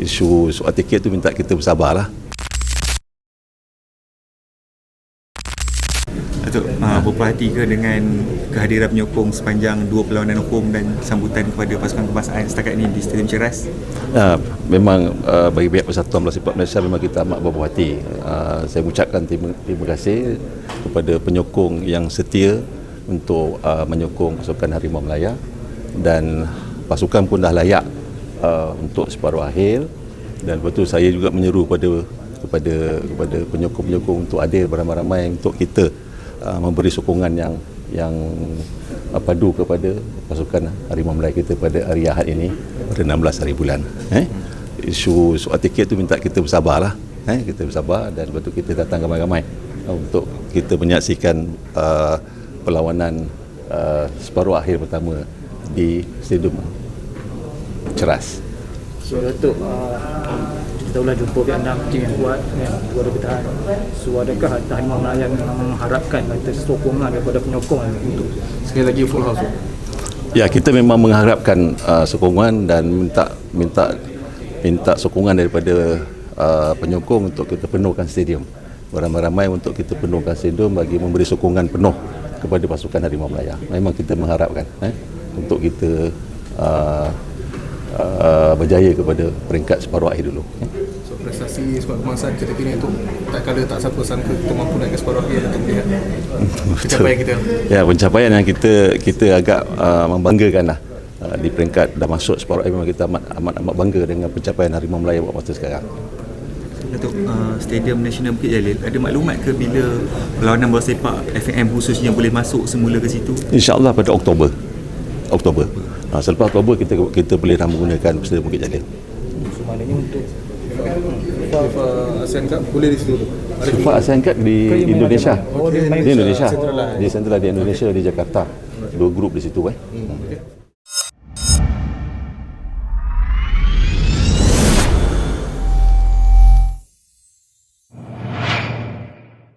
isu soal tiket tu minta kita bersabarlah. Datuk, berpuas hati ke dengan kehadiran penyokong sepanjang 2 perlawanan hukum dan sambutan kepada pasukan kebangsaan setakat ini di Stadium Ceras? Memang bagi pihak Persatuan Bola Sepak Malaysia memang kita amat berpuas hati. Saya ucapkan terima kasih kepada penyokong yang setia untuk menyokong pasukan Harimau Melaya, dan pasukan pun dah layak untuk separuh akhir. Dan lepas tu saya juga menyeru kepada penyokong-penyokong untuk hadir beramai-ramai untuk kita memberi sokongan yang padu kepada pasukan Harimau Melaya kita pada hari Ahad ini pada 16 hari bulan. Isu soal tiket tu minta kita bersabarlah. Kita bersabar, dan lepas tu kita datang ramai-ramai untuk kita menyaksikan perlawanan separuh akhir pertama di Stadium Ceras. So Datuk, kita ulah jumpa Vietnam, tim yang kuat, juara bertahan. So adakah Harimau Melaya mengharapkan sokongan daripada penyokong untuk sekali lagi full house? Ya, kita memang mengharapkan sokongan dan minta sokongan daripada penyokong untuk kita penuhkan stadium. Beramai-ramai untuk kita penuhkan stadium bagi memberi sokongan penuh kepada pasukan Harimau Melaya. Memang kita mengharapkan untuk kita berjaya kepada peringkat separuh akhir dulu. So prestasi skuad kebangsaan kita kini itu tak kala tak sangka kita mampu naik ke separuh akhir untuk melihat pencapaian kita. Ya, pencapaian yang kita agak membanggakan lah. Di peringkat dah masuk separuh akhir, memang kita amat bangga dengan pencapaian Harimau Melaya buat masa sekarang. Datuk, Stadium Nasional Bukit Jalil, ada maklumat ke bila perlawanan bola sepak FAM khususnya boleh masuk semula ke situ? InsyaAllah pada Oktober. Selepas Oktober kita boleh menggunakan Stadium Bukit Jalil. So maknanya untuk FIFA ASEAN Cup boleh di situ. FIFA ASEAN Cup di Indonesia. Oh, di Di Indonesia. Centralized. Di Indonesia di Jakarta. 2 grup di situ.